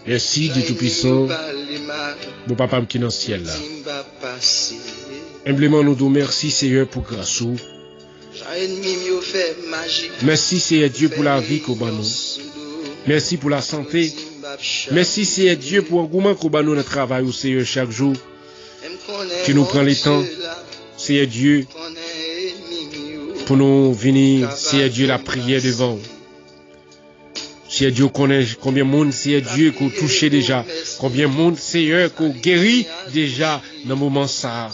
Merci Dieu Tout-Puissant, mon papa qui est dans le ciel là. Humblement nous disons merci Seigneur pour grâce. Merci Seigneur Dieu pour la vie qu'on nous. Merci pour la santé. Merci Seigneur Dieu pour l'engouement qu'on nous dans le travail au Seigneur chaque jour. Qui nous prend le temps, Seigneur Dieu, pour nous venir, Seigneur Dieu, la prière devant. Seigneur Dieu, connaît combien de monde, Seigneur Dieu, qu'on touché déjà. Combien de monde, Seigneur, qu'on guérit déjà dans le moment ça.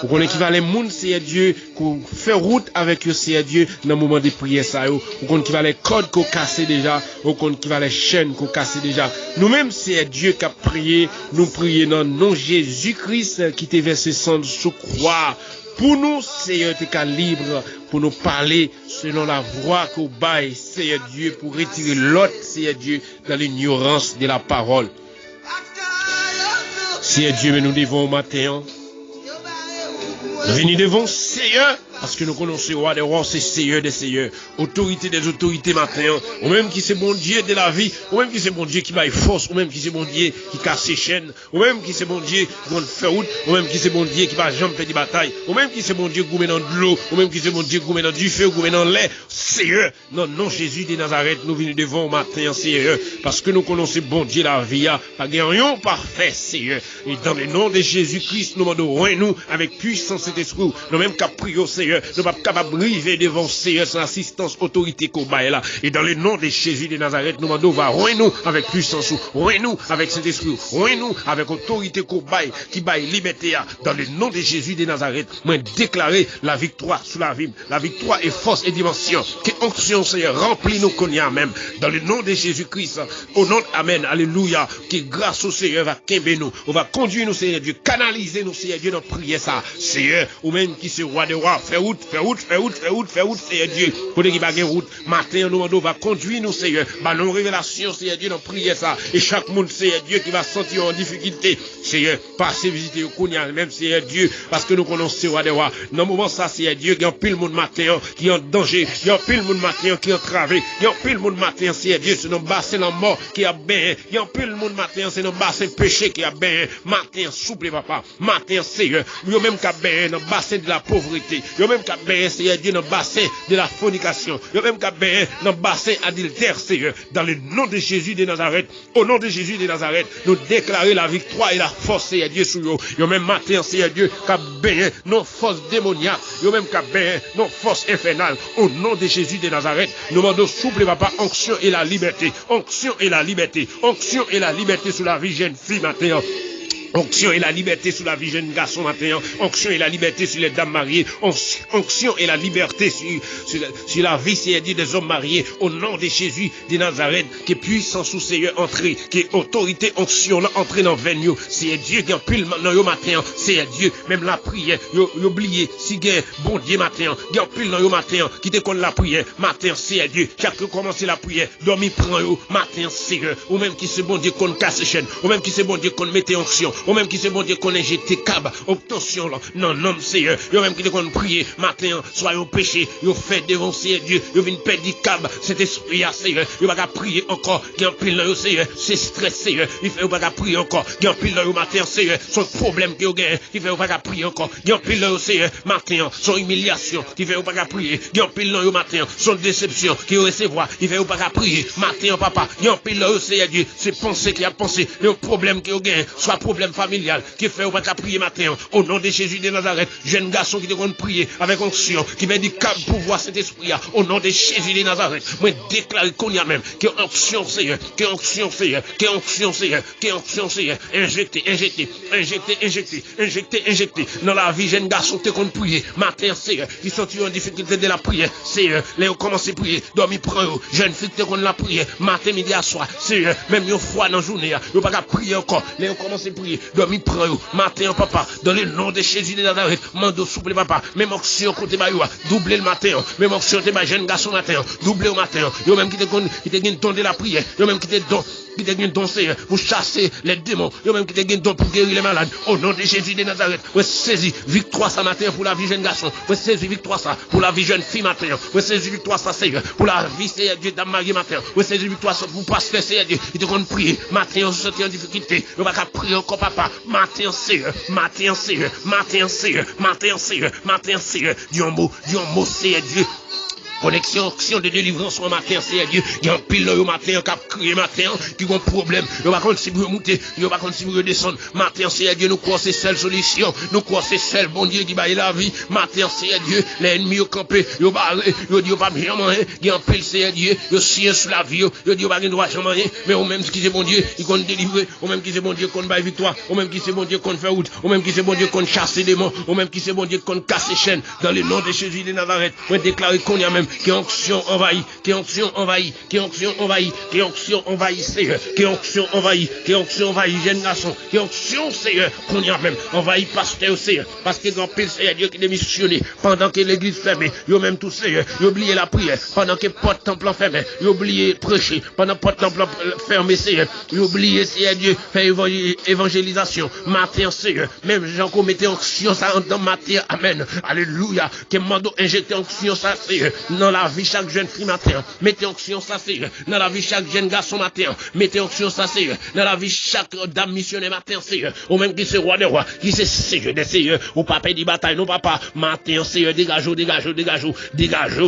Ou qu'on équivalent monde, Seigneur Dieu, qu'on fait route avec eux, Seigneur Dieu, dans le moment de prière ça. Ou qu'on équivalent code qu'on casse déjà. Ou qu'on équivalent chaîne qu'on casse déjà. Nous-mêmes, Seigneur Dieu, qui a prié, nous prions dans le nom de Jésus-Christ, qui t'est versé sang sous croix. Pour nous, Seigneur, t'es qu'à libre pour nous parler selon la voie qu'on baille, Seigneur Dieu, pour retirer l'autre, Seigneur Dieu, dans l'ignorance de la parole. Seigneur Dieu, mais nous devons au matin, venir devant Seigneur, parce que nous connaissons le roi des rois, c'est Seigneur des seigneurs, autorité des autorités matin, ou même qui c'est bon Dieu de la vie, ou même qui c'est bon Dieu qui baille force, ou même qui c'est bon Dieu qui casse ses chaînes, ou même qui c'est bon Dieu qui va faire route, ou même qui c'est bon Dieu qui va jamais faire des batailles, ou même qui c'est bon Dieu qui goûte dans de l'eau, ou même qui c'est bon Dieu qui goûte dans du feu, qui goûte dans l'air, Seigneur, non, non, Jésus de Nazareth, nous venons devant au matin, Seigneur, parce que nous connaissons bon Dieu la vie, pas rien parfait, Seigneur, et dans le nom de Jésus-Christ, nous demandons, nous, avec puissance cet esprit, nous même qu'à prier au Seigneur, nous sommes capables de briser devant Seigneur sans assistance, autorité qu'on baille là. Et dans le nom de Jésus de Nazareth, nous demandons, va, nous avec puissance, nous avec cet esprit, nous avec autorité qu'on baille, qui baille liberté. Dans le nom de Jésus de Nazareth, moi déclarer la victoire sous la vie, la victoire est force et dimension. Que onction Seigneur remplit nos cognacs même. Dans le nom de Jésus-Christ, au nom de Amen, alléluia. Que grâce au Seigneur va qu'aimer nous, on va conduire nous Seigneur Dieu, canaliser nous Seigneur Dieu dans prière ça. Seigneur, ou même qui se roi de roi, fais route, Seigneur Dieu. Pour qui va route, matin, nous demandons, va conduire nous, Seigneur. Bah, nos révélations, Seigneur Dieu, dans prière ça. Et chaque monde, Seigneur Dieu, qui va sentir en difficulté, Seigneur, passer visiter au Kounia, même Seigneur Dieu, parce que nous connaissons ce roi des rois. Dans le moment, ça, Seigneur Dieu, il y a un pile monde matin, qui est en danger, il y a un pile monde matin, qui est entravé, il y a un pile monde matin, Seigneur Dieu, c'est dans le bassin la mort qui a bien, il y a un pile monde matin, c'est dans le bassin péché qui a bien, matin, souple, papa, matin, Seigneur, il y a même qu'à bien, dans le bassin de la pauvreté, il y a même qu'à bien, Seigneur Dieu, dans le bassin de la fornication, il y a même qu'à bien, dans le bassin adultère, Seigneur, dans le nom de Jésus de Nazareth, au nom de Jésus de Nazareth, nous déclarer la victoire et la force, Seigneur Dieu, sur eux, il y a même matin, Seigneur Dieu, qu'à bien, non force démoniaque, il y a même qu'à bien, non force infernale, au nom de Jésus de Nazareth, nous demandons souple, papa, onction et la liberté, onction et la liberté, onction et la liberté sur la vie jeune fille matin. Onction et la liberté sur la vie jeune garçon matin, onction et la liberté sur les dames mariées, onction et la liberté sur la vie, Seigneur Dieu, des hommes mariés, au nom de Jésus de Nazareth, qui est puissant sous Seigneur entré, qui est autorité, onction, là, entré dans venue, Seigneur Dieu, qui en pile dans le matin, Seigneur Dieu, même la prière, oublié, si gain, bon Dieu matin, qui en pile dans le matin, qui déconne la prière, matin, Seigneur Dieu, chaque commencer la prière, dormi prend matin, Seigneur, ou même qui se bon Dieu qu'on casse chaîne, ou même qui se bon Dieu qu'on mette onction, ou même qui c'est bon Dieu qu'on injecte cab, obtention là, non, non, Seigneur, ou même qui te qu'on prier, matin, soit au péché, ou fait devant Seigneur Dieu, ou vient perdre du cab, cet esprit à Seigneur, ou pas qu'à prier encore, qui en pile là, Seigneur, c'est stress, Seigneur, il fait ou pas qu'à prier encore, qui en pile là, matin, Seigneur, son problème qui a gagné, qui fait ou pas qu'à prier encore, qui en pile là, Seigneur, matin, son humiliation, qui fait ou pas qu'à prier, qui en pile là, matin, son déception, qui recevoir, il fait ou pas qu'à prier, matin, papa, qui en pile là, Seigneur Dieu, c'est penser qui a pensé, le problème qui a gagné, soit problème familial, qui fait ou pas qu'à prier matin, au nom de Jésus de Nazareth, jeune garçon qui te compte prier avec onction, qui met du câble pour voir cet esprit, au nom de Jésus de Nazareth, moi déclare qu'on y a même, que onction Seigneur, que onction Seigneur, que onction Seigneur, que onction Seigneur, injecté, dans la vie, jeune garçon te compte prier, matin Seigneur, qui sont en difficulté de la prière, Seigneur, les commencé à prier, dormi prend jeune fille te compte la prière, matin, midi à soir, Seigneur, même une fois dans la journée, vous pas qu'à prier encore, les commencé à prier, dormi prend matin, papa, dans le nom de Jésus de Nazareth, mando souple, papa, même onction côté bayoua, doublé le matin, même onction te jeune garçon matin, doublé au matin, yo même qui te donne de la prière, yo même qui te donne qui te gagne ton Seigneur pour chasser les démons, yo même qui te gagne ton pour guérir les malades. Au nom de Jésus de Nazareth, ouais, saisis victoire ça matin pour la vie jeune garçon, ouais, saisis victoire ça pour la vie jeune fille matin, ouais, saisis victoire ça Seigneur pour la vie Seigneur Dieu dame Marie matin, ouais, saisis victoire ça pour pasteur Seigneur Dieu, il te compte prier matin on sortir en difficulté, on va prier encore papa, matin Seigneur, matin Seigneur, matin Seigneur, matin Seigneur, matin Seigneur, Dieu un mot Seigneur Dieu. Connexion, action de délivrance au matin, c'est Dieu. Il y a un pile au matin, qui a crié matin, qui a un problème. Il va si vous monter, il va si vous descendre. Matin, c'est Dieu, nous croyons c'est seule solution. Nous croyons c'est seul bon Dieu qui baille la vie. Matin, c'est Dieu, l'ennemi au campé, il barré, il dit pas bien rien. Il y a un pile, c'est Dieu, il chien sur la vie, il dit pas droit jamais rien. Mais au même qui c'est bon Dieu, il compte délivrer. Au même qui c'est bon Dieu, qu'on baille victoire. Au même qui c'est bon Dieu, qu'on fait route. Au même qui c'est bon Dieu, qu'on chasse les démons. Au même qui c'est bon Dieu, qu'on casse les chaînes. Dans le nom de Jésus de Nazareth, on déclare qu'on y a même qui onction envahie, qui onction envahie, qui onction envahie, qui onction envahie, Seigneur, qui onction envahie, qui onction envahie, jeune garçon, qui onction, Seigneur, qu'on y a même envahi pasteur, Seigneur, parce que grand pile, Seigneur Dieu qui est missionné, pendant que l'église fermée, yo même tout, Seigneur, yo oublié la prière, pendant que porte temple fermé, yo oublié prêcher, pendant porte temple fermé, Seigneur, yo oublié, Seigneur Dieu, faire évangélisation, matin, Seigneur, même Jean qu'on mettait onction, ça dans matin, amen, alléluia, que mando injecter onction, ça, Seigneur, dans la vie chaque jeune fille matin, mettez onction ça Seigneur, dans la vie chaque jeune garçon matin, mettez onction ça Seigneur, dans la vie chaque dame missionnaire matin Seigneur, ou même qui c'est roi des rois, qui c'est Seigneur des Seigneurs, ou papa dit bataille, non papa, matin Seigneur, dégagez,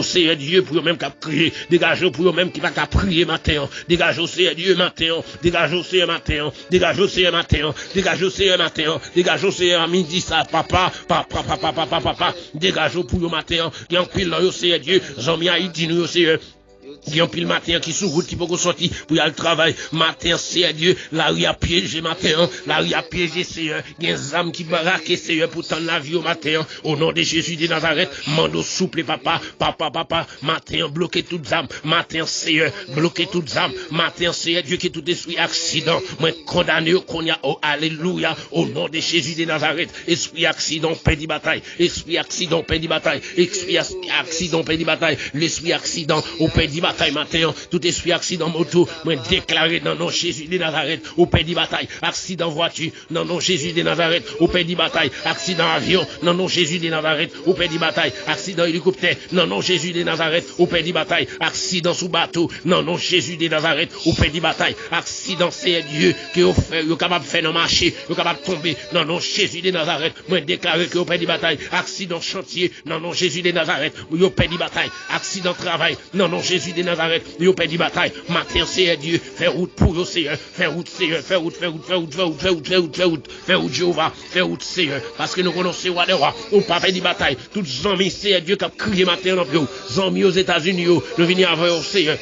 Seigneur Dieu pour eux même qui a crié, dégagez pour eux même qui va qu'à prier matin, dégagez Seigneur Dieu matin, dégagez Seigneur matin, dégagez Seigneur matin, dégagez Seigneur matin, dégagez Seigneur à midi ça, papa, dégagez pour eux matin, qui en pile là, Seigneur Dieu, Zami Haïti nous Seigneur. Il y a un pile matin qui sous route qui peut sortir pour y aller au travail. Matin, c'est Dieu, la rue a piégé matin, la rue a piégé, Seigneur. Il y a des âmes qui baraquent, Seigneur, pour tendre la vie au matin. Au nom de Jésus de Nazareth, mando souple, papa, matin, bloquez toutes âmes. Matin, Seigneur, bloquez toutes âmes. Matin, Seigneur, Dieu qui tout esprit accident. Moi, condamné qu'on y a, oh, alléluia, au nom de Jésus de Nazareth. Esprit accident, paix de bataille. Esprit accident, paix de bataille. Esprit accident, paix de bataille. L'esprit accident, au paix de bataille matin, tout esprit accident moto, moi déclaré dans nom Jésus de Nazareth, au pays de bataille, accident voiture, dans nom Jésus de Nazareth, au pays de bataille, accident avion, dans nom Jésus de Nazareth, au pays de bataille, accident hélicoptère, dans nom Jésus de Nazareth, au pays de bataille, accident sous bateau, dans nom Jésus de Nazareth, au pays de bataille, accident c'est Dieu qui est capable de faire nos marchés, qui est capable de tomber, dans nom Jésus de Nazareth, moi déclaré que au pays de bataille, accident chantier, dans nom Jésus de Nazareth, au pays de bataille, accident travail, dans nom Jésus de Nazareth, yo perdu bataille. Matin, c'est Dieu, fais route pour yo, Seigneur, fais route, Seigneur, fais route, Jéhovah, fais route, Seigneur, parce que nous connaissons roi des rois, au pas perdu bataille. Toutes les amis, c'est Dieu qui a crié matin dans yo, amis aux États-Unis, nous venons avec yo, Seigneur.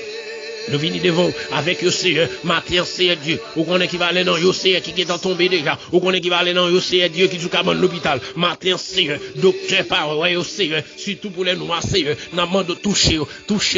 Nous venons devant avec le Seigneur, matin, Seigneur Dieu. Ou qu'on est qui va aller dans le Seigneur qui est tombé déjà. Ou qu'on est qui va aller dans le Seigneur Dieu qui est dans l'hôpital. Matin, Seigneur, docteur par ouais, Seigneur, surtout pour les noirs, Seigneur. N'a pas de toucher au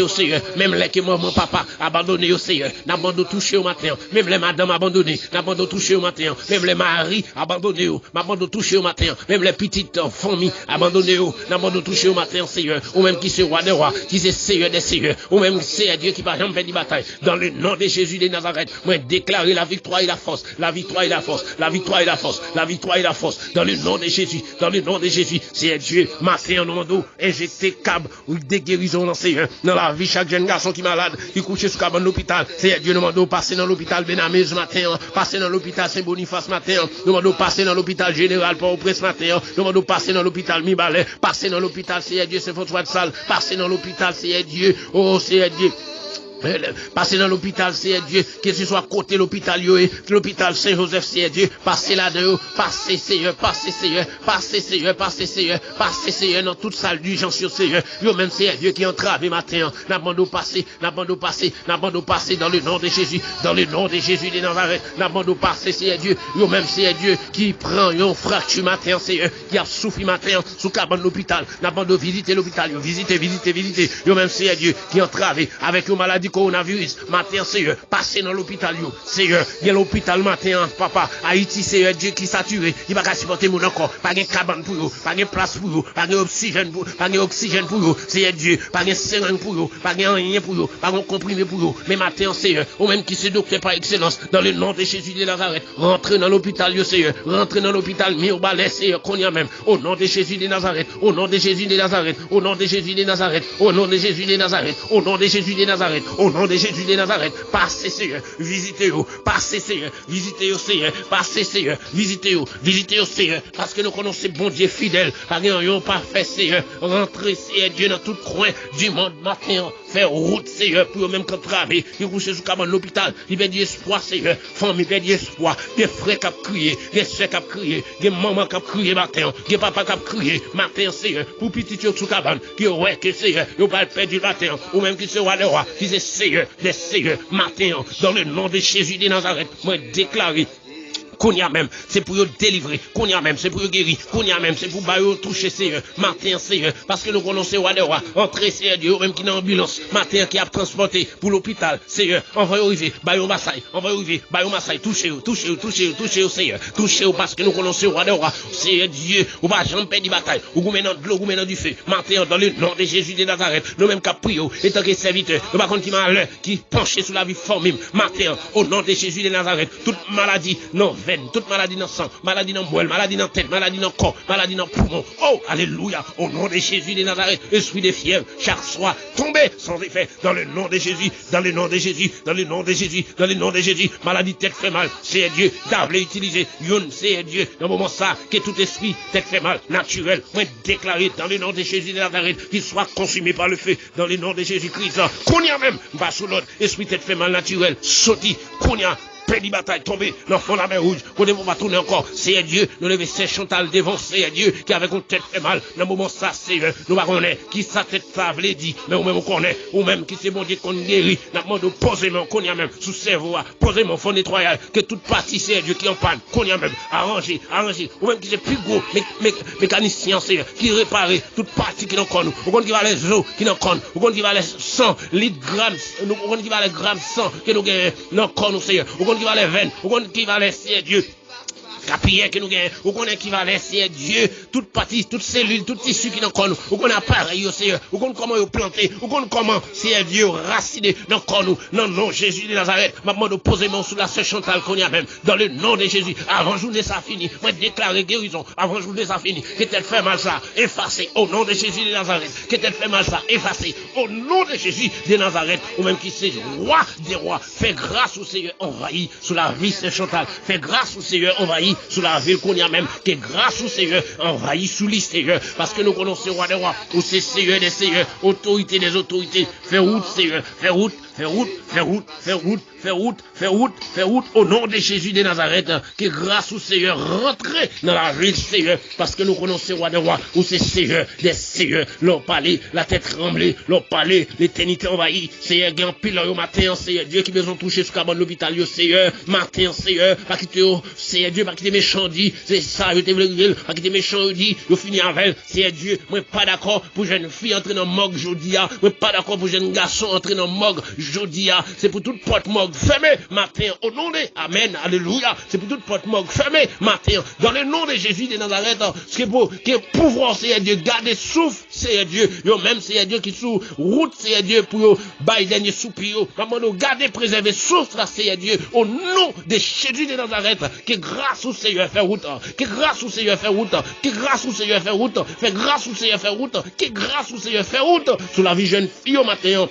Seigneur. Même les que maman, papa, abandonné au Seigneur. N'a pas de toucher au matin. Même les madames abandonnées. N'a pas de toucher au matin. Même les maris abandonnés. N'a pas de toucher au matin. Même les petites familles abandonnées. N'a pas de toucher au matin, Seigneur. Ou même qui c'est roi des rois, qui c'est Seigneur des Seigneurs. Ou même c'est Dieu qui va jamais faire bataille. Dans le nom de Jésus de Nazareth, moi déclarer la victoire et la force, la victoire et la force, la victoire et la force, la victoire et la force. Dans le nom de Jésus, dans le nom de Jésus, c'est Dieu, matin en nom d'eau, injecter câble ou des guérisons dans Seigneur. Dans la vie, chaque jeune garçon qui est malade, qui couche sous cabane l'hôpital, c'est Dieu nous demande passer dans l'hôpital Benamé ce matin, passer dans l'hôpital Saint-Boniface matin, nous demandons passer dans l'hôpital Général Port-au-Prince matin, nous demandons passer dans l'hôpital Mibalais, passer dans l'hôpital c'est Dieu Saint-François de Sales, passer dans l'hôpital c'est Dieu, oh c'est Dieu. Passer dans l'hôpital, c'est Dieu, que ce soit côté l'hôpital, l'hôpital Saint-Joseph, c'est Dieu, passer là-dedans, passer Seigneur, dans toute salle d'urgence, Seigneur, yo même c'est Dieu qui entrave matin, n'abandon passer, dans le nom de Jésus, de Nazareth, n'abandon passer, c'est Dieu, yo même c'est Dieu qui prend, yon fracture matin, Seigneur, qui a souffert matin, sous cabane l'hôpital, n'abandon visiter l'hôpital, visiter, yo même c'est Dieu qui entrave avec une maladie coronavirus, matin, Seigneur, passez dans l'hôpital, Seigneur, il y a l'hôpital matin, papa, Haïti, Seigneur, Dieu qui saturé, il va pas supporter mon encore, pas de cabane pour vous, pas de place pour vous, pas d'oxygène pour vous, Seigneur Dieu, pas de seringue pour vous, pas de rien pour vous, pas de comprimé pour vous, mais matin, Seigneur, ou même qui se docteur par excellence, dans le nom de Jésus de Nazareth, rentrez dans l'hôpital, Seigneur, rentrez dans l'hôpital, Mirbalais, Seigneur, qu'on y a même, au nom de Jésus de Nazareth, au nom de Jésus de Nazareth, au nom de Jésus de Nazareth, au nom de Jésus de Nazareth, au nom de Jésus de Nazareth, au nom de Jésus de Nazareth, passez, Seigneur, visitez-vous, passez, Seigneur, visitez-vous, Seigneur, passez, Seigneur, visitez-vous, Seigneur, parce que nous connaissons bon Dieu fidèle, par exemple, parfait, Seigneur, rentrez, Seigneur Dieu, dans tout coin du monde, matin, faire route, Seigneur, pour eux-mêmes qui travaillent, qui couchent sous cabane l'hôpital, ils perdent espoir, Seigneur, famille perdent espoir, des frères qui ont crié, des soeurs qui ont crié, des mamans qui ont crié matin, des papas qui ont crié matin, Seigneur, pour petit sous cabane, qui ouais, que Seigneur, ils pas perdu le matin, ou même qui se roi le roi, qui c'est Seigneur, des Seigneur, matin, dans le nom de Jésus de Nazareth, moi déclarer, qu'on y a même, c'est pour délivrer, qu'on y a même, c'est pour guérir, qu'on y a même, c'est pour toucher Seigneur, matin Seigneur, parce que nous connaissons roi des rois, entrer Seigneur Dieu, même qui est en ambulance, matin qui a transporté pour l'hôpital, Seigneur, on va arriver, baillon Massaï, on va arriver, baillon Massaï, touchez-vous, Seigneur, touchez-vous, parce que nous connaissons roi des rois, Seigneur Dieu, ou pas jamais perdre bataille, ou vous mettez de l'eau, vous mettez du feu, matin dans le nom de Jésus de Nazareth, nous même qu'à prier, et tant que serviteur, nous par contre qui m'a l'air, qui penché sous la vie formée, matin, au nom de Jésus de Nazareth, toute maladie, non, toute maladie dans le sang, maladie dans le moelle, maladie dans la tête, maladie dans le corps, maladie dans le poumon. Oh, alléluia, au nom de Jésus de Nazareth, esprit de fièvre, chaque soir, tombez sans effet, dans le nom de Jésus, dans le nom de Jésus, dans le nom de Jésus, dans le nom de Jésus, maladie tête fait mal, c'est Dieu, d'avler utiliser, c'est Dieu, dans le moment ça, que tout esprit tête fait mal, naturel, moi déclaré dans le nom de Jésus de Nazareth, qu'il soit consumé par le feu, dans le nom de Jésus-Christ, qu'on y a même, pas sous l'autre, esprit tête fait mal naturel, sauté, qu'on y a, pédi bataille tombé dans le fond de la mer rouge. Qu'on ne va tourner encore. C'est Dieu. Nous lever c'est Chantal devant. C'est Dieu qui avec une tête fait mal. Dans le moment ça, c'est nous va connaître qui sa tête ça veut dire. Mais ou même on connaît. Ou même qui c'est bon Dieu qu'on guérit. N'a demandé posément qu'on y a même sous cerveau. Posément fond nettoyage. Que toute partie c'est Dieu qui en panne. Qu'on y a même arrangé. Ou même qui c'est plus gros. Mécanicien c'est qui répare toute partie qui n'en connu. Ou qu'on qui va les os qui n'en connu. Ou qu'on qui va les 100 litres grammes. Ou qu'on qui va les grammes 100 que nous gagnons. Non connu c'est. Ou qu'on qui va les veines, ou qu'on qui va laisser Dieu. Capier que nous gagnons, ou qu'on qui va laisser Dieu, toute partie, toute cellule, tout tissu qui nous connaît, ou qu'on appareil au Seigneur, ou qu'on comment planter, ou qu'on comment c'est Dieu raciné dans nous, non, non, Jésus de Nazareth, ma demande posément sous la sœur Chantal qu'on y a même, dans le nom de Jésus, avant journée ça fini, moi déclarer guérison, avant journée ça fini, que t'elle fait mal ça, effacé, au nom de Jésus de Nazareth, que t'elle fait mal ça, effacé, au nom de Jésus de Nazareth, ou même qui c'est roi des rois, fais grâce au Seigneur, envahi sous la vie sœur Chantal, fais grâce au Seigneur, envahi sous la ville qu'on y a même, que grâce au Seigneur, envahi sous les Seigneur, parce que nous connaissons roi des rois, ou c'est Seigneur des Seigneurs, autorité des autorités, fais route Seigneur, fais route, fais route, fais route, fais route, fais route, fais route, fais route, au nom de Jésus de Nazareth, que grâce au Seigneur, rentrez dans la ville Seigneur, parce que nous connaissons roi des rois, ou c'est Seigneur des Seigneurs, leur parler, la tête tremblée, leur parler, l'éternité envahie, Seigneur, gagne pile au matin, Seigneur, Dieu qui besoin toucher ce cabane de l'hôpital, Seigneur, matin, Seigneur, pas quitter, Seigneur Dieu, pas quitter méchant dit, c'est ça, je t'ai voulu, pas quitter méchant dit, je finis avec, Seigneur Dieu, moi pas d'accord pour jeune fille entrer dans morgue jodia, moi pas d'accord pour jeune garçon entrer dans morgue jodia, c'est pour toute porte morgue fermée, matin, au nom de, amen, alléluia, c'est pour toute porte morgue fermée, matin, dans le nom de Jésus de Nazareth, c'est pour, que pouvoir, Seigneur Dieu, garder souffle, Seigneur Dieu, yo même, Seigneur Dieu, qui sous route, Seigneur Dieu, pour bailler dernier soupir, maman, nous garder, préserver souffle, Seigneur Dieu, au nom de Jésus de Nazareth, que grâce au Seigneur fait route, que grâce au Seigneur fait route, que grâce au Seigneur fait route, fait grâce au Seigneur fait route, que grâce au Seigneur fait route, sur la vie jeune fille au matin.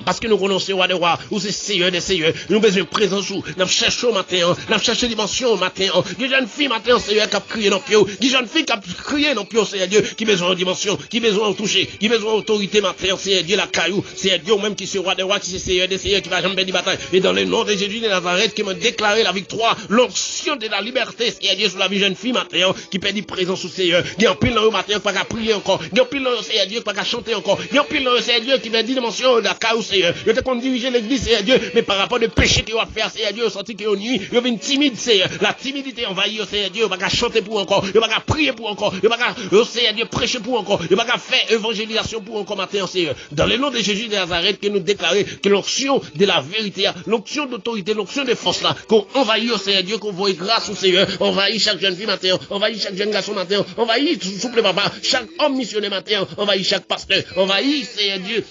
Parce que nous connaissons roi des rois, ou c'est Seigneur des Seigneurs, nous avons besoin de présence, nous cherchons au matin, nous cherchons dimension au matin, des jeunes filles matin, Seigneur, qui a crié dans le pied, des jeunes filles qui a crié dans le pied, Seigneur Dieu, qui besoin de dimension, qui besoin de toucher, qui besoin d'autorité matin, Seigneur Dieu, la caillou, Seigneur Dieu, même qui c'est roi des rois, qui c'est Seigneur des Seigneurs, qui va jamais perdre bataille, et dans le nom de Jésus de Nazareth, qui m'a déclaré la victoire, l'onction de la liberté, Seigneur Dieu, sur la vie jeune fille matin, qui perd présence au Seigneur, qui en pile dans le matin, qui va prier encore, qui en pile dans le Seigneur Dieu, qui va chanter encore, qui en pile dans le Seigneur Dieu, qui va dire dimension de la caillou, Seigneur. Yo te qu'on diriger l'église, Seigneur Dieu, mais par rapport au péché que vous faire, Seigneur Dieu, senti que vous nuit, vous venez timide, Seigneur. La timidité envahit, Seigneur Dieu, vous pas chanter pour encore, vous pas prier pour encore, vous pas, Seigneur Dieu, prêcher pour encore, vous pas faire évangélisation pour encore matin, Seigneur. Dans le nom de Jésus de Nazareth, que nous déclarer que l'onction de la vérité, l'onction d'autorité, l'onction de force là, qu'on envahit, Seigneur Dieu, qu'on voit grâce au Seigneur, envahit chaque jeune fille matin, envahit chaque jeune garçon matin, envahit, souple papa, chaque homme missionnaire matin, envahit chaque pasteur, envahit, Seigneur Dieu,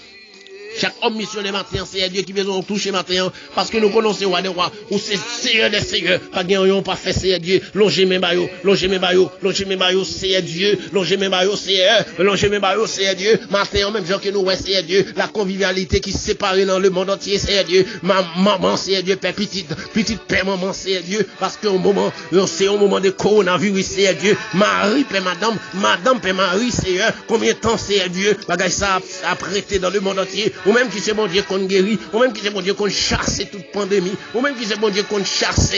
chaque homme missionnaire matin, c'est Dieu qui besoin de toucher matin, parce que nous connaissons roi des rois, ou c'est Seigneur des seigneurs, pas gagnant, pas fait c'est Dieu, longer mes maillots, c'est Dieu, longer mes maillots, c'est Dieu, matin, même gens que nous, ouais, c'est Dieu, la convivialité qui se sépare dans le monde entier, c'est Dieu, ma maman, c'est Dieu, père petite père, maman, c'est Dieu, parce qu'au moment, c'est au moment de coronavirus, c'est Dieu, Marie, père, madame, père, Marie, c'est combien de temps, c'est Dieu, bagage ça a prêté dans le monde entier, ou même qui c'est bon Dieu qu'on guérit, ou même qui c'est bon Dieu qu'on chasse toute pandémie, ou même qui c'est bon Dieu qu'on chasse,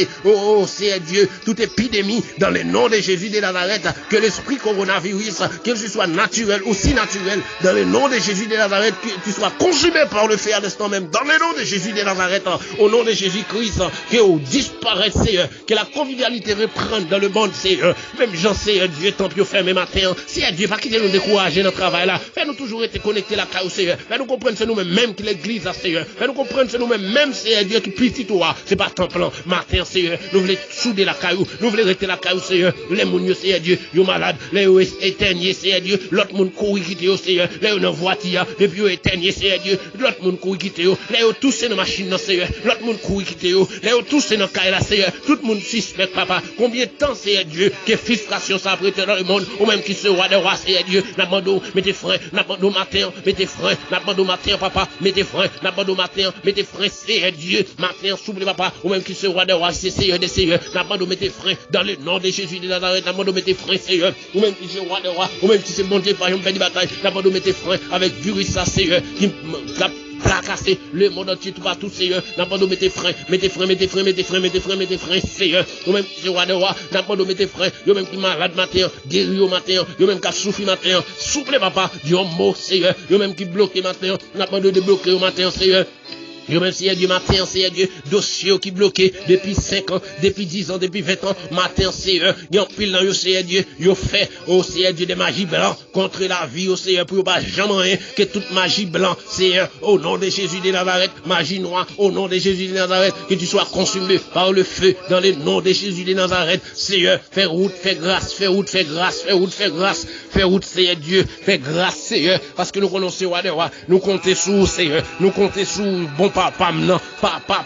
c'est Dieu, toute épidémie, dans le nom de Jésus de Nazareth, que l'esprit coronavirus, que ce soit naturel ou si naturel, dans le nom de Jésus de Nazareth, que tu sois consumé par le feu à l'instant même, dans le nom de Jésus de Nazareth, au nom de Jésus-Christ, que disparaisse, Seigneur, que la convivialité reprenne dans le monde, Seigneur, même Jean, Seigneur Dieu, tant pis fermé matin, Seigneur Dieu, pas quitter nous décourager dans le travail là, fais-nous toujours être connectés la caille, Seigneur, fais-nous comprendre c'est nous-mêmes, même que l'église, Seigneur, fais-nous comprendre c'est nous-mêmes, même Seigneur Dieu, qui petit toi, c'est pas temps plan, matin, Seigneur, nous voulons souder la caillou, nous voulons rester la caillou, Seigneur, les mounions, Seigneur Dieu, yo malade, les éteignés, Seigneur Dieu, l'autre monde courir quitter, Seigneur, les dans voiture, depuis yo éteignés, Seigneur Dieu, l'autre monde courir quitter, les tous c'est dans machine, Seigneur, l'autre monde courir quitter, les tous c'est dans caille, Seigneur, tout le monde suspect, papa, combien de temps, Seigneur Dieu, que frustration ça prête dans le monde, ou même qui se roi des rois, Seigneur Dieu, n'abandon, mettez frein, n'abandon matin, mettez frein, n'abandon matin, papa, mettez frein, n'abandon matin, mettez frein, Seigneur Dieu, matin, souple papa, ou même qui se roi des rois, c'est Seigneur des seigneurs, n'abandon, mettez frein, dans le nom de Jésus de Nazareth, n'abandon, mettez frein, Seigneur, ou même qui se roi des rois, ou même qui se bon Dieu, par exemple, bataille, n'abandon, mettez frein, avec virus, ça, Seigneur, qui placasser le monde entier tout partout, Seigneur, n'abandon, mettez frein, Seigneur, ou même qui se roi des rois, n'abandon, mettez frein, yo même qui malade matin, guéri au matin, yo même qui a souffert matin, souple papa, Dieu mot, Seigneur, yo même qui bloqué matin, n'abandon de bloquer au matin, Seigneur. Yo même Seigneur Dieu, matin, Seigneur Dieu, dossier qui bloqué depuis 5 ans, depuis 10 ans, depuis 20 ans, matin, Seigneur, yon pile dans yo, Seigneur Dieu, yo fait, oh Seigneur Dieu, des magies blancs contre la vie, oh Seigneur, pour pas jamais rien, que toute magie blanc, Seigneur, au nom de Jésus de Nazareth, magie noire, au nom de Jésus de Nazareth, que tu sois consumé par le feu, dans le nom de Jésus de Nazareth, Seigneur, fais route, fais grâce, fais route, fais grâce, fais route, fais grâce, fais route, Seigneur Dieu, fais grâce, Seigneur, parce que nous connaissons roi des rois, nous comptons sur, Seigneur, nous comptons sur, bon papa, non, papa,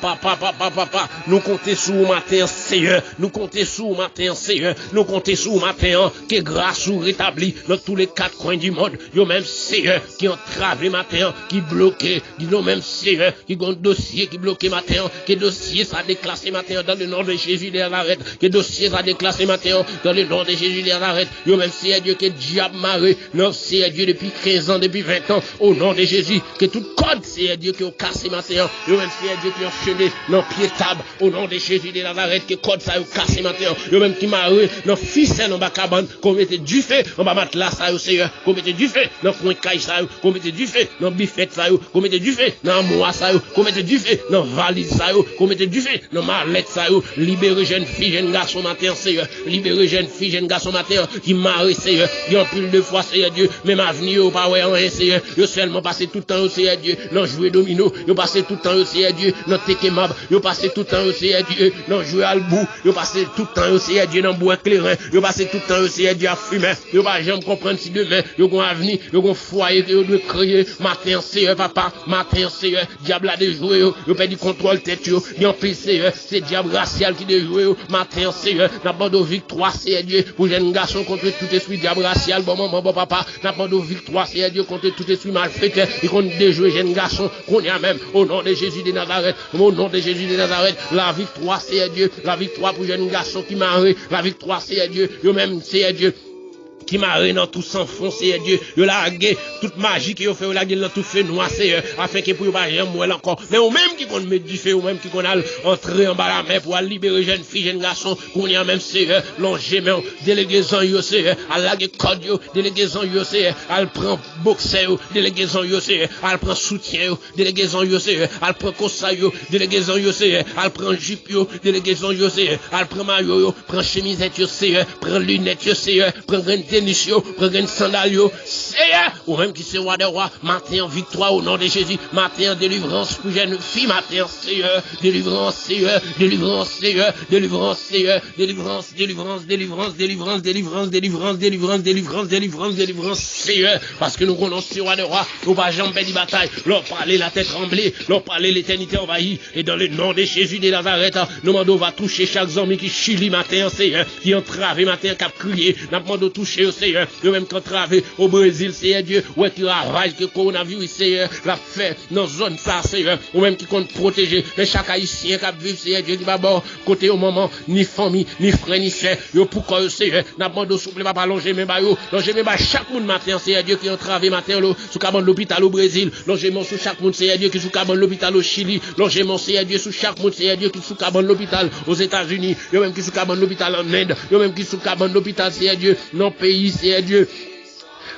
nous comptons sur matin, Seigneur, nous comptons sur matin, Seigneur, nous comptons sur matin, que grâce ou rétabli dans tous les 4 coins du monde, yo même, Seigneur, qui entrave matin, qui bloqué, yo même, Seigneur, qui ont dossier qui bloqué matin, que dossier ça déclassé matin, dans le nom de Jésus de Nazareth, que dossier ça déclassé matin, dans le nom de Jésus de Nazareth, yo même, Seigneur Dieu, que diable maré, non, Seigneur Dieu, depuis 15 ans, depuis 20 ans, au nom de Jésus, que tout code, Seigneur Dieu, qui ont cassé matin, yo même, Seigneur Dieu, qui ont enchaîné dans pied table, au nom de Jésus de Nazareth, que code ça, yo cassé matin, yo même qui maré, dans ficelle, en bas cabane, qu'on mette du feu, en bas matelas, ça, yo, Seigneur, qu'on mette du feu, dans coin caille, ça, qu'on mette du feu, dans bifette, ça, qu'on mette du feu, dans moi, ça, qu'on mette du feu, dans valise, ça, qu'on mette du feu, dans mallette, ça, libérer jeune fille, jeune garçon matin, Seigneur, libérer jeune fille, jeune garçon matin, qui marre, Seigneur, qui en pile de fois, Seigneur Dieu, même avenir, au pas ouais, rien, Seigneur, yo seulement passé tout le temps, Seigneur Dieu, dans jouer domino, yo passé tout le temps, Seigneur Dieu, dans tekemab, yo passé tout le temps, Seigneur Dieu, dans jouer albou, yo passé tout le temps, Seigneur Dieu, dans bois clairin, yo passé tout le temps, Seigneur Dieu, à fumer, yo pas jamais comprendre si demain, yo gon avenir, yo gon foyer, yo doit créer, matin, Seigneur, papa, matin, Seigneur, diable a de jouer, yo perdu contrôle tête, yo, yon pile, Seigneur, c'est diable racial qui de jouer, matin, Seigneur, n'a pas de victoire, Seigneur Dieu, pour jeune garçon contre tout esprit diable racial, bon maman, bon papa, n'a pas de victoire, Seigneur Dieu, contre tout esprit malfaiteur, et contre de jouer jeune garçon, qu'on y a même, au nom de Jésus de Nazareth, au nom de Jésus de Nazareth, la victoire, Seigneur Dieu, la victoire pour jeune garçon qui marie, la victoire, Seigneur Dieu, yo même, Seigneur Dieu, qui marine dans tout sans fond, Seigneur Dieu, yo lagué toute magie qui yo fait, yo lagué dans tout feu noir, Seigneur, afin que pour yo pas jamais mourir encore. Mais ou même qui qu'on met du feu, ou même qui qu'on a entrer en bas la mer pour libérer jeune fille, jeune garçon, qu'on y a même, Seigneur, l'engément, déléguézon yo, Seigneur, à laguer code yo, déléguézon yo, Seigneur, à prend boxeur yo, déléguézon yo, Seigneur, à prend soutien yo, déléguézon yo, Seigneur, à prend conseil yo, déléguézon yo, Seigneur, à prend jupe yo, déléguézon yo, Seigneur, à prend maillot yo, prend chemisette yo, Seigneur, prend lunettes yo, Seigneur, prend grain tennis yo, prend grain sandales yo, Seigneur, ou même qui c'est roi des rois, matin en victoire au nom de Jésus, matin en délivrance pour jeune fille, matin Seigneur, délivrance Seigneur, délivrance Seigneur, délivrance Seigneur, délivrance, délivrance, délivrance, délivrance, délivrance, délivrance, délivrance, délivrance, délivrance, délivrance Seigneur, parce que nous connaissons roi des rois, nous pas jamais perdre bataille, leur parler la tête tremblée, leur parler l'éternité envahie, et dans le nom de Jésus de Nazareth, nous demandons va toucher chaque zombie qui chili matin Seigneur, qui entrave matin, qui a crié, nous demandons toucher au Seigneur, nous même qui entrave au Brésil Seigneur Dieu, ouais qui ravage que coronavirus Seigneur, la fait dans zone ça Seigneur, ou même qui compte protéger les chaque haïtien qui vivent Seigneur Dieu qui va bord côté au moment ni famille ni frère ni sœur yo pourquoi Seigneur n'a demandé souple pas longer même ba yo longer même ba chaque monde matin Seigneur Dieu qui entravé matin lo sous cabane l'hôpital au Brésil logement sous chaque monde Seigneur Dieu qui sous cabane l'hôpital au Chili logement Seigneur Dieu sous chaque monde Seigneur Dieu qui sous cabane l'hôpital aux États-Unis yo même qui sous cabane l'hôpital en Inde yo même qui sous cabane l'hôpital Seigneur Dieu non pays Seigneur Dieu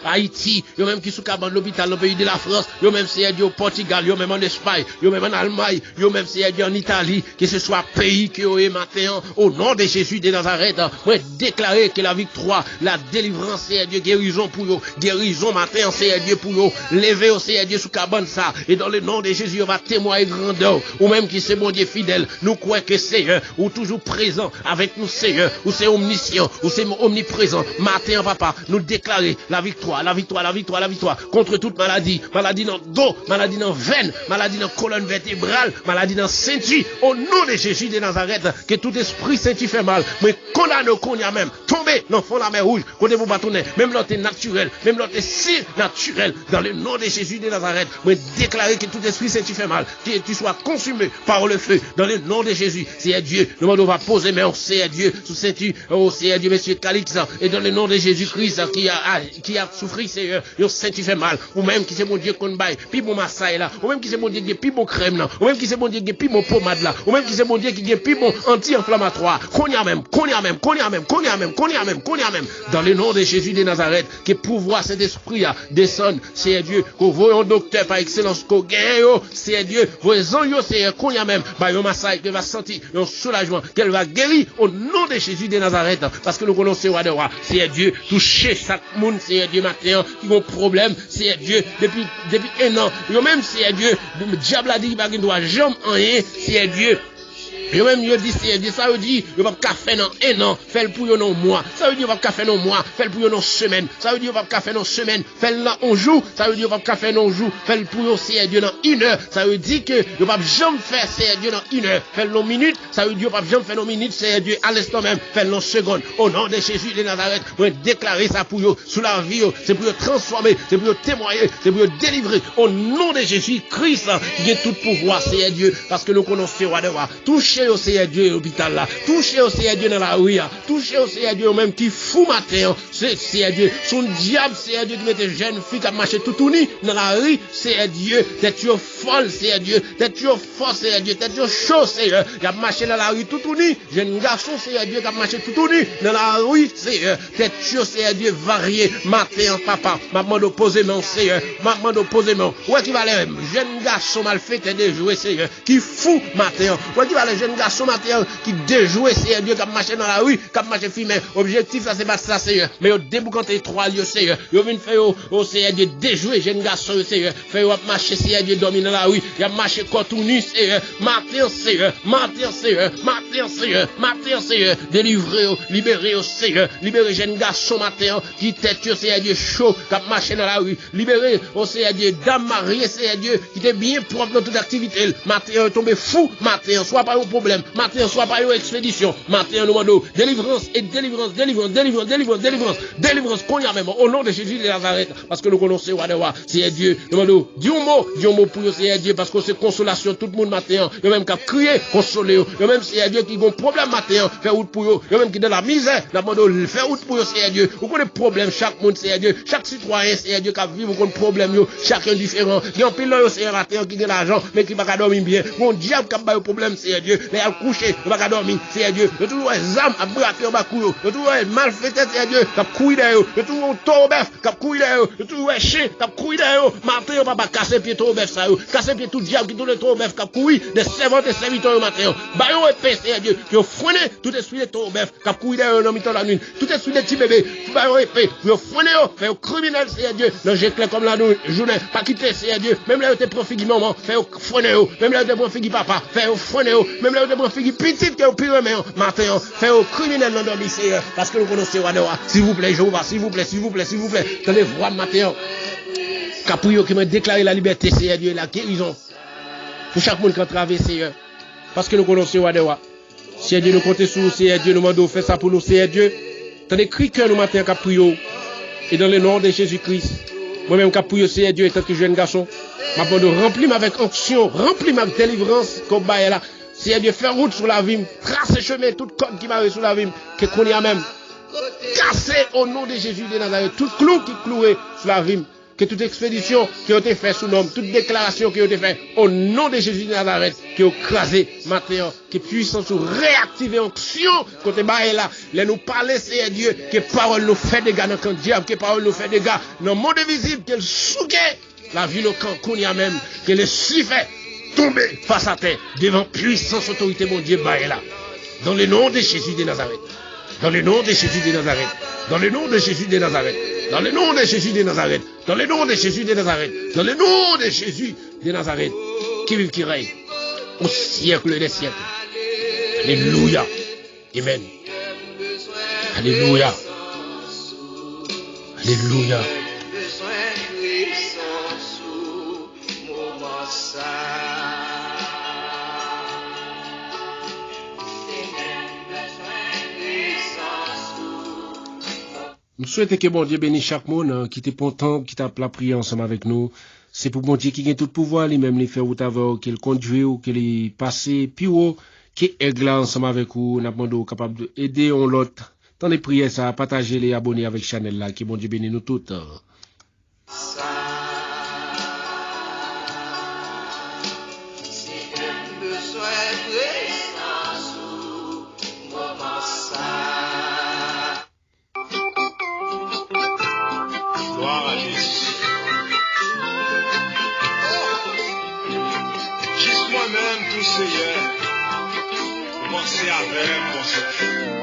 Haïti, yo même qui sous cabane l'hôpital dans le pays de la France, yo même c'est Dieu au Portugal, yo même en Espagne, yo même en Allemagne, yo même c'est Dieu en Italie, que ce soit pays qui est matin, au nom de Jésus de Nazareth, moi déclarer que la victoire, la délivrance, c'est Dieu, guérison pour yo, guérison matin, c'est Dieu pour yo, lever c'est Dieu sous cabane ça, et dans le nom de Jésus, on va témoigner grandeur, ou même qui c'est bon Dieu fidèle, nous croyons que c'est ou toujours présent avec nous, Seigneur, ou c'est omniscient, ou c'est omniprésent, matin, papa, nous déclarer la victoire, la victoire, la victoire, la victoire contre toute maladie, maladie dans le dos, maladie dans la veine, maladie dans la colonne vertébrale, maladie dans la ceinture, au nom de Jésus de Nazareth, que tout esprit ceinture fait mal, mais condamne qu'on y a même, tomber dans le fond de la mer rouge, côté vous bâtonnez, même l'autre est naturel, même l'autre est si naturel, dans le nom de Jésus de Nazareth, mais déclarer que tout esprit ceinture fait mal, que tu sois consumé par le feu, dans le nom de Jésus, c'est Dieu, nous on va poser, mais on sait Dieu, sous ceinture, oh c'est Dieu, monsieur Calix, et dans le nom de Jésus-Christ, qui a souffri, Seigneur, yo senti fait mal, ou même qui c'est mon Dieu qu'on baille, puis bon massaille là, ou même qui c'est mon Dieu qui puis bon crème là, ou même qui c'est mon Dieu qui puis bon pommade là, ou même qui c'est mon Dieu qui puis bon anti-inflammatoire, qu'on y a même, dans le nom de Jésus de Nazareth, que pouvoir cet esprit là descend, c'est Dieu, qu'on voit un docteur par excellence, qu'on gagne, c'est Dieu, voyons yo, c'est qu'on y a même, bah yo massaille, qu'elle va sentir un soulagement, qu'elle va guérir au nom de Jésus de Nazareth, parce que nous connaissons roi de roi, c'est Dieu, toucher chaque monde, c'est Dieu matin, qui ont problème, c'est Dieu, depuis un an, yo même c'est Dieu, le diable a dit qu'il ne doit jamais rien, c'est Dieu. Yo même yo dit c'est Dieu, ça veut dire yo pas faire dans un an, fait le pour yo dans mois, ça veut dire yo pas faire dans mois, fait le pour yo dans semaine, ça veut dire yo pas faire dans semaine, fait le dans un jour, ça veut dire yo pas faire dans un jour, fait le pour yo c'est Dieu dans une heure, ça veut dire que yo pas jamais faire c'est Dieu dans une heure, fait le dans minute, ça veut dire yo pas jamais faire dans minute, c'est Dieu à l'instant même, fait le dans seconde, au nom de Jésus de Nazareth, moi déclarer ça pour yo sous la vie, c'est pour yo transformer, c'est pour yo témoigner, c'est pour yo délivrer, au nom de Jésus Christ qui a tout pouvoir, c'est Dieu, parce que nous connaissons roi de roi, touchez au Seigneur Dieu à l'hôpital là, touchez au Seigneur Dieu dans la rue, touchez au Seigneur Dieu même qui fout matin, c'est Seigneur Dieu, son diable Seigneur Dieu qui met des jeunes filles qui marchent tout unis dans la rue, Seigneur Dieu, d'être folle Seigneur Dieu, d'être fort Seigneur Dieu, d'être chaud Seigneur, qui a marché dans la rue tout unis, jeune garçon Seigneur Dieu qui a marché tout unis dans la rue Seigneur, d'être Seigneur Dieu varié, matin papa, maman d'opposément Seigneur, maman d'opposément, ouais qui va les jeunes garçons mal fait de jouer Seigneur, qui fout matin, ouais qui va les jeunes garçons matin qui déjouer c'est Dieu qui a marché dans la rue, qui a marché filmé. Objectif ça c'est pas ça Seigneur. Mais yo déboucanté trois lieux Seigneur. Yo vinn faire au Seigneur Dieu déjouer jeune garçon Seigneur. Fait yo marcher Seigneur Dieu dormir dans la rue, il a marché corps nu Seigneur. Matin Seigneur, matin Seigneur, matin Seigneur, matin Seigneur. Délivrer libérer au Seigneur, libérer jeune garçon matin qui tête Seigneur Dieu chaud qui a marché dans la rue. Libérer au Seigneur Dieu dame mariée Seigneur Dieu qui était bien propre dans toute activité. Matin tombé fou, matin soit pas un problème. Matin, soit pas une expédition. Matin, nous demandons délivrance et délivrance, délivrance, délivrance, délivrance, délivrance. délivrance qu'on y a même au nom de Jésus de Nazareth, parce que nous connaissons c'est Dieu. Demandons, dis un mot pour c'est Dieu, parce que c'est consolation tout le monde matin. Il y a même qu'à crier, consoler. Il y a même c'est Dieu qui a un problème matin, faire route pour eux. Il y a même qui dans la misère, demandons, faire route pour eux, c'est Dieu. Vous connaissez problème, chaque monde c'est Dieu, chaque citoyen c'est Dieu qui a vivre un problème, chacun différent. Il y a un pilote c'est matin qui a l'argent, mais qui va pas dormir bien. Mon diable qui a un problème, c'est Dieu. Mais à coucher, il va pas dormir, c'est Dieu. Il y a toujours des âmes à braquer au bas couille. Il y a toujours des malfaiteurs, c'est Dieu, qui a couillé d'ailleurs. Il y a toujours un taureau bœuf qui a couillé d'ailleurs. Il y a toujours un chien qui a couillé d'ailleurs. Matin, on va pas casser pied taureau bœuf, ça. Casser pied tout diable qui tourne le taureau bœuf qui a couillé des servantes et serviteurs au matin. Bayon épée, c'est Dieu, qui a freiné tout esprit de taureau bœuf qui a couillé d'ailleurs dans mi-temps la nuit. Tout esprit de petit bébé, bayon épée, qui a freiné, fait au criminel, c'est Dieu. Non, j'ai clair comme la journée, pas quitter, c'est Dieu. Même là, où t'es profigé maman, fait au freiné, même là, où t'es profigé papa, fait au freiné, même là, où t'es profigé petite, qui est au pire, mais matin, fait au criminel dans le Seigneur, parce que nous connaissons Wadewa. S'il vous plaît, Jéhovah, s'il vous plaît, s'il vous plaît, s'il vous plaît, tenez voix matin. Capouillot qui m'a déclaré la liberté, c'est Dieu, la guérison. Pour chaque monde qui a traversé, Seigneur. Parce que nous connaissons Wadewa. Si Dieu nous compte sur nous, c'est Dieu nous demande faire ça pour nous, c'est Dieu. Tenez cri cœur nous matin, Capouillot. Et dans le nom de Jésus-Christ, moi-même, Capouillot, c'est Dieu, étant que jeune garçon, m'a demandé remplir avec onction, remplir avec délivrance, comme bah là. Si Dieu fait route sur la vie, tracer chemin, toute code qui va sur la vie, que qu'on y a même. Casser au nom de Jésus de Nazareth, tout clou qui cloué sur la vie, que toute expédition qui a été faite sous nom, toute déclaration qui a été faite au nom de Jésus de Nazareth, qui a écrasé maintenant, qui est puissant sur réactiver onction, côté bas là, les nous parler, c'est Dieu, que parole nous fait des gars dans le camp diable, que parole nous fait des gars dans le monde visible, qu'elle souque la ville au camp qu'on y a même, que les sifflets tomber face à terre, devant puissance, autorité, mon Dieu, bas là. Dans le nom de Jésus de Nazareth. Dans le nom de Jésus de Nazareth. Dans le nom de Jésus de Nazareth. Dans le nom de Jésus de Nazareth. Dans le nom de Jésus de Nazareth. Dans le nom de Jésus de Nazareth. Qui vive, qui règne. Au siècle des siècles. Alléluia. Amen. Alléluia. Alléluia. Nous souhaitons que bon Dieu bénisse chaque monde qui était content, qui t'a la prière ensemble avec nous. C'est pour bon Dieu qui a tout pouvoir, lui-même les faire out avec, qu'il conduit ou qu'il passe, puis qui est là ensemble avec vous, nous demandons capable d'aider l'autre. Dans les prières, ça, partager les abonnés avec Chanel là, qui bon Dieu bénisse nous toutes. Juste moi-même, tout Seigneur, pensez avec, mon Seigneur.